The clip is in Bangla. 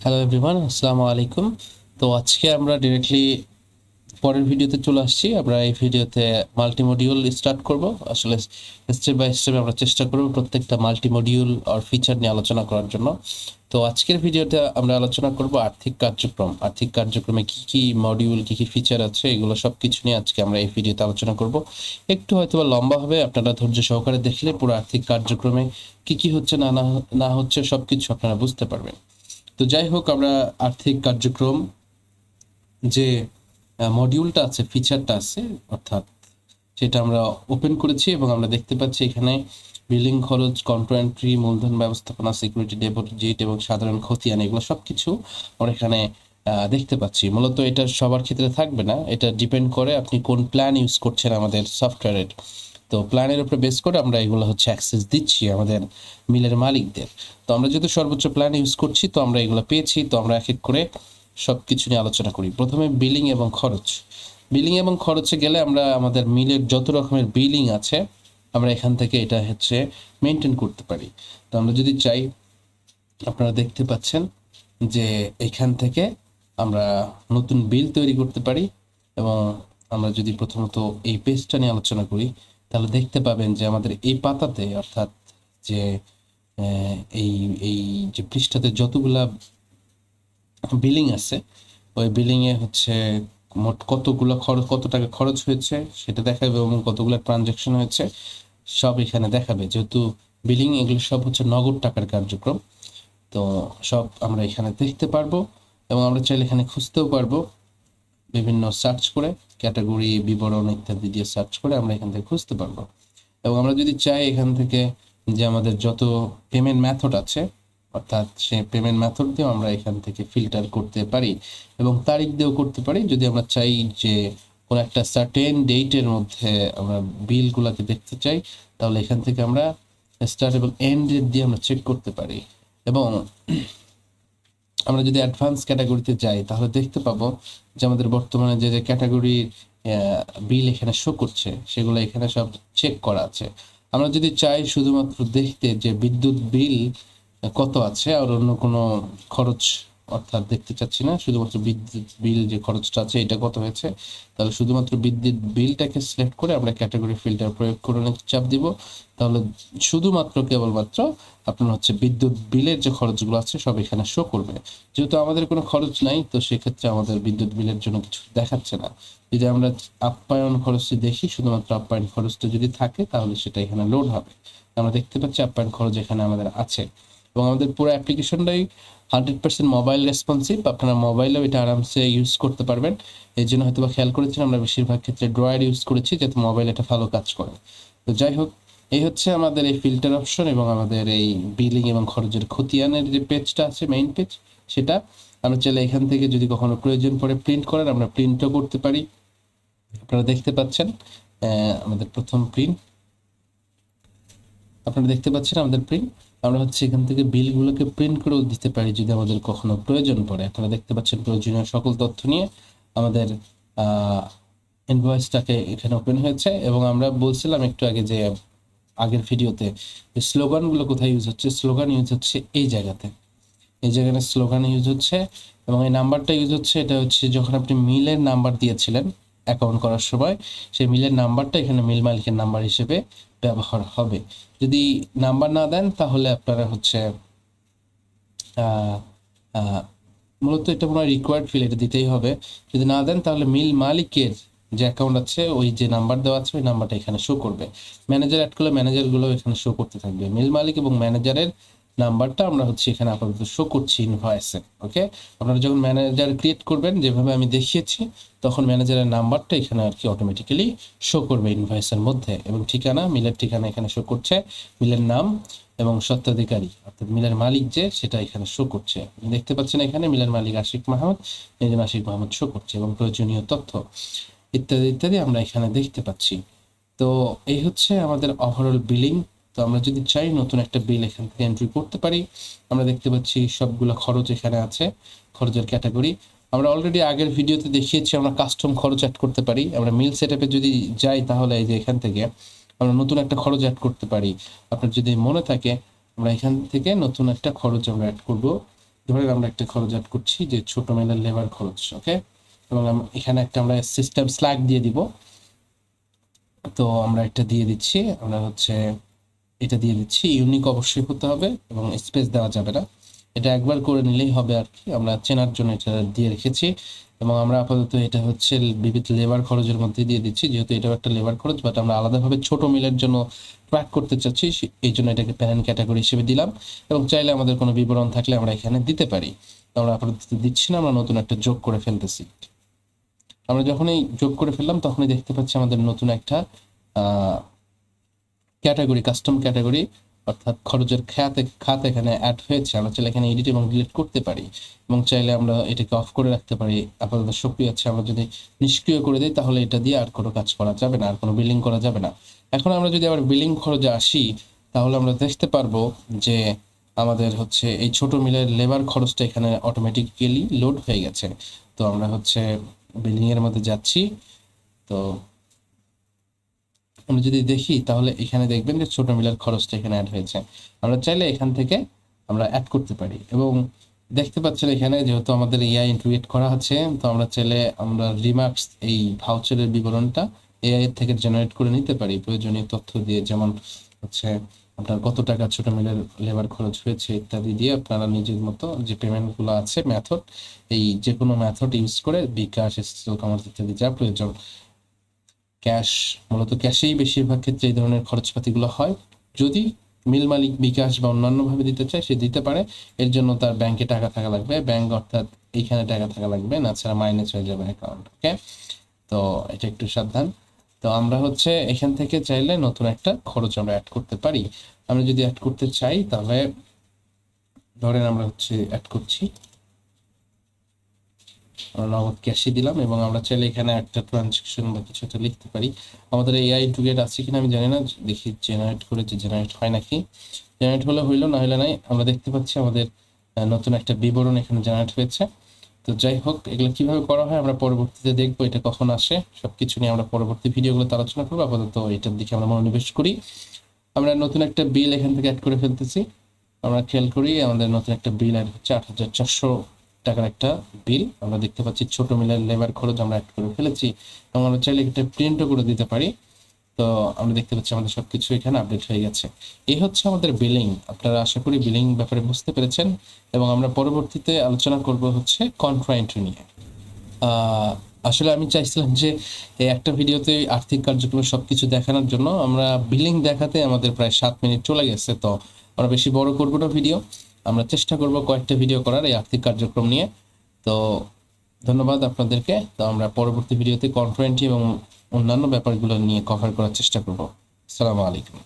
হ্যালো এভরিওয়ান, আসসালামু আলাইকুম। তো আজকে আমরা ডিরেক্টলি পরের ভিডিওতে চলে আসছি। আমরা এই ভিডিওতে মাল্টিমডিউল স্টার্ট করব। আসলে স্টেপ বাই স্টেপ আমরা চেষ্টা করব প্রত্যেকটা মাল্টিমডিউল আর ফিচার নিয়ে আলোচনা করার জন্য। তো আজকের ভিডিওতে আমরা আলোচনা করব আর্থিক কার্যক্রম। আর্থিক কার্যক্রমে কি কি মডিউল, কি কি ফিচার আছে, এগুলো সব কিছু নিয়ে আজকে আমরা এই ভিডিওতে আলোচনা করব। একটু হয়তোবা লম্বা হবে, আপনারা ধৈর্য সহকারে দেখলে পুরো আর্থিক কার্যক্রমে কি কি হচ্ছে না না না হচ্ছে সব কিছু আপনারা বুঝতে পারবেন। তো যাই হোক, আমরা আর্থিক কার্যক্রম যে মডিউলটা আছে, ফিচারটা আছে, অর্থাৎ সেটা আমরা ওপেন করেছি এবং আমরা দেখতে পাচ্ছি এখানে বিলিং খরচ, কন্ট্রো এন্ট্রি, মূলধন ব্যবস্থাপনা, সিকিউরিটি ডিপোজিট এবং সাধারণ খতিয়ান, এগুলো সব কিছু আমরা এখানে দেখতে পাচ্ছি। মূলত এটা সবার ক্ষেত্রে থাকবে না, এটা ডিপেন্ড করে আপনি কোন প্ল্যান ইউজ করছেন আমাদের সফটওয়্যারের। তো প্ল্যানের উপরে বেস করে আমরা এগুলো হচ্ছে অ্যাক্সেস দিচ্ছি আমাদের মিলের মালিকদের। তো আমরা যেহেতু সর্বোচ্চ প্ল্যান ইউজ করছি, তো আমরা এগুলো পেয়েছি। তো আমরা এক এক করে সব কিছু নিয়ে আলোচনা করি। প্রথমে বিলিং এবং খরচ। বিলিং এবং খরচে গেলে আমরা আমাদের মিলের যত রকমের বিলিং আছে আমরা এখান থেকে এটা হচ্ছে মেনটেন করতে পারি। তো আমরা যদি চাই, আপনারা দেখতে পাচ্ছেন যে এখান থেকে আমরা নতুন বিল তৈরি করতে পারি। এবং আমরা যদি প্রথমত এই পেজটা নিয়ে আলোচনা করি, তাহলে দেখতে পাবেন যে আমাদের এই পাতাতে, অর্থাৎ যে এই এই যে পৃষ্ঠাতে যতগুলা বিলিং আছে, ওই বিলিংয়ে হচ্ছে মোট কতগুলো খরচ, কত টাকা খরচ হয়েছে সেটা দেখাবে এবং কতগুলো ট্রানজ্যাকশন হয়েছে সব এখানে দেখাবে। যেহেতু বিলিং এগুলো সব হচ্ছে নগদ টাকার কার্যক্রম, তো সব আমরা এখানে দেখতে পারবো। এবং আমরা চাইলে এখানে খুঁজতেও পারবো, বিভিন্ন সার্চ করে, ক্যাটাগরি, বিবরণ ইত্যাদি দিয়ে সার্চ করে আমরা এখান থেকে খুঁজতে পারবো। এবং আমরা যদি চাই এখান থেকে যে আমাদের যত পেমেন্ট মেথড আছে, অর্থাৎ সেই পেমেন্ট মেথড দিয়েও আমরা এখান থেকে ফিল্টার করতে পারি এবং তারিখ দিয়েও করতে পারি। যদি আমরা চাই যে কোনো একটা সার্টেন ডেটের মধ্যে আমরা বিলগুলোকে দেখতে চাই, তাহলে এখান থেকে আমরা স্টার্ট এবং এন্ড ডেট দিয়ে আমরা চেক করতে পারি। এবং আমরা যদি অ্যাডভান্স ক্যাটাগরিতে যাই, তাহলে দেখতে পাবো যে আমাদের বর্তমানে যে যে ক্যাটাগরির বিল এখানে শো করছে সেগুলো এখানে সব চেক করা আছে। আমরা যদি চাই শুধুমাত্র দেখতে যে বিদ্যুৎ বিল কত আছে আর অন্য কোনো খরচ অর্থাৎ দেখতে চাচ্ছি না, শুধুমাত্র বিদ্যুৎ বিল যে খরচটা আছে এটা কত হয়েছে, তাহলে শুধুমাত্র বিদ্যুৎ বিলটাকে সিলেক্ট করে আমরা ক্যাটাগরি ফিল্টার প্রয়োগ করে চাপ দিব। তাহলে শুধুমাত্র কেবলমাত্র আপনার হচ্ছে বিদ্যুৎ বিলের যে খরচগুলো আছে সব এখানে শো করবে। যেহেতু আমাদের কোনো খরচ নাই, তো সেক্ষেত্রে আমাদের বিদ্যুৎ বিলের জন্য কিছু দেখাচ্ছে না। যদি আমরা আপ্যায়ন খরচটি দেখি, শুধুমাত্র আপ্যায়ন খরচটা যদি থাকে তাহলে সেটা এখানে লোড হবে। আমরা দেখতে পাচ্ছি আপ্যায়ন খরচ এখানে আমাদের আছে। এবং আমাদের পুরো অ্যাপ্লিকেশনটাই 100% মোবাইল রেসপন্সিভ। আপনারা মোবাইলেও এটা আরামসে ইউজ করতে পারবেন। এই জন্য হয়তো বা খেয়াল করেছেন আমরা বেশিরভাগ ক্ষেত্রে ড্রয়ার ইউজ করেছি, যাতে মোবাইল এটা ভালো কাজ করে। তো যাই হোক, এই হচ্ছে আমাদের এই ফিল্টার অপশন এবং আমাদের এই বিলিং এবং খরচের খতিয়ানের যে পেজটা আছে, মেইন পেজ, সেটা আমরা চাইলে এখান থেকে যদি কখনো প্রয়োজন পড়ে প্রিন্ট করার, আমরা প্রিন্টও করতে পারি। আপনারা দেখতে পাচ্ছেন আমাদের প্রথম প্রিন্ট, আপনারা দেখতে পাচ্ছেন আমাদের প্রিন্ট। আমরা হচ্ছে এখান থেকে বিলগুলোকে প্রিন্ট করেও দিতে পারি যদি আমাদের কখনো প্রয়োজন পড়ে। আপনারা দেখতে পাচ্ছেন প্রয়োজনীয় সকল তথ্য নিয়ে আমাদের ইনভয়েসটাকে এখানে ওপেন হয়েছে। এবং আমরা বলছিলাম একটু আগে যে আগের ভিডিওতে যে স্লোগানগুলো কোথায় ইউজ হচ্ছে, স্লোগান ইউজ হচ্ছে এই জায়গাতে, এই জায়গায় স্লোগান ইউজ হচ্ছে। এবং এই নাম্বারটা ইউজ হচ্ছে, এটা হচ্ছে যখন আপনি মিলের নাম্বার দিয়েছিলেন অ্যাকাউন্ট করার সময়, সেই মিলের নাম্বারটা এখানে মিল মালিকের নাম্বার হিসেবে ব্যবহার হবে। যদি নাম্বার না দেন তাহলে আপনারা হচ্ছে মূলত এটা মনে হয় রিকোয়ার্ড ফিল, এটা দিতেই হবে। যদি না দেন তাহলে মিল মালিকের যে অ্যাকাউন্ট আছে, ওই যে নাম্বার দেওয়া আছে ওই নাম্বারটা এখানে শো করবে। ম্যানেজার অ্যাড করলে ম্যানেজারগুলো এখানে শো করতে থাকবে। মিল মালিক এবং ম্যানেজারের নাম্বারটা আমরা হচ্ছে এখানে আপাতত শো করছি ইনভয়েসে। ওকে, আপনারা যখন ম্যানেজার ক্রিয়েট করবেন যেভাবে আমি দেখিয়েছি, তখন ম্যানেজারের নাম্বারটা এখানে আর কি অটোমেটিক্যালি শো করবে ইনভয়েসের মধ্যে। এবং ঠিকানা, মিলের ঠিকানা এখানে শো করছে, মিলের নাম এবং স্বত্বাধিকারী অর্থাৎ মিলের মালিক যে, সেটা এখানে শো করছে। দেখতে পাচ্ছেন এখানে মিলের মালিক আশিক মাহমুদ, এই জন্য আশিক মাহমুদ শো করছে এবং প্রয়োজনীয় তথ্য ইত্যাদি ইত্যাদি আমরা এখানে দেখতে পাচ্ছি। তো এই হচ্ছে আমাদের ওভারঅল বিলিং। তো আমরা যদি চাই নতুন একটা বিল এখান থেকে এন্ট্রি করতে পারি। আমরা দেখতে পাচ্ছি সবগুলো খরচ এখানে আছে, খরচের ক্যাটাগরি। আমরা অলরেডি আগের ভিডিওতে দেখিয়েছি আমরা কাস্টম খরচ অ্যাড করতে পারি। আমরা মিল সেটআপে যদি যাই, তাহলে এই যে এখান থেকে আমরা নতুন একটা খরচ অ্যাড করতে পারি। আপনার যদি মনে থাকে, আমরা এখান থেকে নতুন একটা খরচ আমরা অ্যাড করব। ধরেন আমরা একটা খরচ অ্যাড করছি যে ছোট মিলের লেবার খরচ, ওকে, এবং এখানে একটা আমরা সিস্টেম স্ল্যাগ দিয়ে দিব। তো আমরা একটা দিয়ে দিচ্ছি, আমরা হচ্ছে এটা দিয়ে দিচ্ছি। ইউনিক অবশ্যই হতে হবে এবং স্পেস দেওয়া যাবে না, এটা একবার করে নিলেই হবে আর কি, আমরা চেনার জন্য এটা দিয়ে রেখেছি। এবং আমরা আপাতত এটা হচ্ছে বিবিধ লেবার খরচের মধ্যে দিয়ে দিচ্ছি, যেহেতু এটাও একটা লেবার খরচ, বাট আমরা আলাদাভাবে ছোট মিলের জন্য ট্র্যাক করতে চাচ্ছি, এই জন্য এটাকে প্যারেন্ট ক্যাটাগরি হিসেবে দিলাম। এবং চাইলে আমাদের কোনো বিবরণ থাকলে আমরা এখানে দিতে পারি, তো আমরা আপাতত দিচ্ছি না, আমরা নতুন একটা যোগ করে ফেলতেছি। আমরা যখনই যোগ করে ফেললাম তখনই দেখতে পাচ্ছি আমাদের নতুন একটা ক্যাটাগরি, কাস্টম ক্যাটাগরি, অর্থাৎ খরচের খাত এখানে অ্যাড হয়েছে। আমরা চাইলে এখানে এডিট এবং ডিলিট করতে পারি, এবং চাইলে আমরা এটাকে অফ করে রাখতে পারি। আপাতত সক্রিয় আছে, আমরা যদি নিষ্ক্রিয় করে দিই তাহলে এটা দিয়ে আর কোনো কাজ করা যাবে না, আর কোনো বিলিং করা যাবে না। এখন আমরা যদি আবার বিলিং খরচে আসি তাহলে আমরা দেখতে পারবো যে আমাদের হচ্ছে এই ছোট মিলের লেবার খরচটা এখানে অটোমেটিক্যালি লোড হয়ে গেছে। তো আমরা হচ্ছে বিলিং এর মধ্যে যাচ্ছি। তো আমরা যদি দেখি তাহলে এখানে দেখবেন যে ছোট মিলের খরচটা এখানে অ্যাড হয়েছে। আমরা চাইলে এখান থেকে আমরা অ্যাড করতে পারি, এবং দেখতে পাচ্ছেন এখানে যেহেতু আমাদের এআই ইন্টিগ্রেট করা আছে, তো আমরা চাইলে আমরা রিমার্কস এই ভাউচারের বিবরণটা এআই এর থেকে জেনারেট করে নিতে পারি প্রয়োজনীয় তথ্য দিয়ে, যেমন হচ্ছে আপনার কত টাকা ছোট মিলের লেবার খরচ হয়েছে ইত্যাদি দিয়ে আপনারা নিজের মতো যে পেমেন্টগুলো আছে মেথড, এই যে কোনো মেথড ইউজ করে বিকাশ, এসএসএল কমার্স ইত্যাদি যা প্রয়োজন, ক্যাশ, মূলত ক্যাশেই বেশিরভাগ ক্ষেত্রে এই ধরনের খরচপাতিগুলো হয়। যদি মিল মালিক বিকাশ বা অন্যান্যভাবে দিতে চায় সে দিতে পারে, এর জন্য তার ব্যাংকে টাকা থাকা লাগবে, ব্যাংক অর্থাৎ এইখানে টাকা থাকা লাগবে, না ছাড়া মাইনাস হয়ে যাবে অ্যাকাউন্ট, ওকে। তো এটা একটু সাবধান। তো আমরা হচ্ছে এখান থেকে চাইলে নতুন একটা খরচ আমরা অ্যাড করতে পারি। আমরা যদি অ্যাড করতে চাই তাহলে ধরেন আমরা হচ্ছে অ্যাড করছি, আমরা নগদ ক্যাশে দিলাম, এবং আমরা চাইলে এখানে একটা ট্রানজাকশন বা কিছু একটা লিখতে পারি। আমাদের এআই টুগেট আছে কিনা আমি জানি না, দেখি জেনারেট করে যে জেনারেট হয় নাকি। জেনারেট হলে হইলো, না হলে নাই। আমরা দেখতে পাচ্ছি আমাদের নতুন একটা বিবরণ এখানে জেনারেট হয়েছে। তো যাই হোক, এগুলো কিভাবে করা হয় আমরা পরবর্তীতে দেখবো, এটা কখন আসে সবকিছু নিয়ে আমরা পরবর্তী ভিডিওগুলোতে আলোচনা করবো। আপাতত এটার দিকে আমরা মনোনিবেশ করি। আমরা নতুন একটা বিল এখান থেকে অ্যাড করে ফেলতেছি। আমরা খেয়াল করি আমাদের নতুন একটা বিল অ্যাড হচ্ছে ৮,৪০০ টাকার একটা বিল। আমরা দেখতে পাচ্ছি ছোট মিলের লেবার খরচ আমরা অ্যাড করে ফেলেছি, এবং আমরা চাইলে একটা প্রিন্টও করে দিতে পারি। তো আমরা দেখতে পাচ্ছি আমাদের সবকিছু এখানে আপডেট হয়ে গেছে। এই হচ্ছে আমাদের বিলিং। আপনারা আশা করি বিলিং ব্যাপারে বুঝতে পেরেছেন, এবং আমরা পরবর্তীতে আলোচনা করব হচ্ছে কন্ট্রা এন্ট্রি নিয়ে। আসলে আমি চাইছিলাম যে এই একটা ভিডিওতে আর্থিক কার্যক্রমের সবকিছু দেখানোর জন্য, আমরা বিলিং দেখাতে আমাদের প্রায় 7 মিনিট চলে গেছে। তো আমরা বেশি বড় করব না ভিডিও, আমরা চেষ্টা করব কয়েকটা ভিডিও করার এই আর্থিক কার্যক্রম নিয়ে। তো ধন্যবাদ আপনাদেরকে। তো আমরা পরবর্তী ভিডিওতে কন্ট্রা এন্ট্রি এবং অন্যান্য ব্যাপারগুলো নিয়ে কভার করার চেষ্টা করব। আসসালামু আলাইকুম।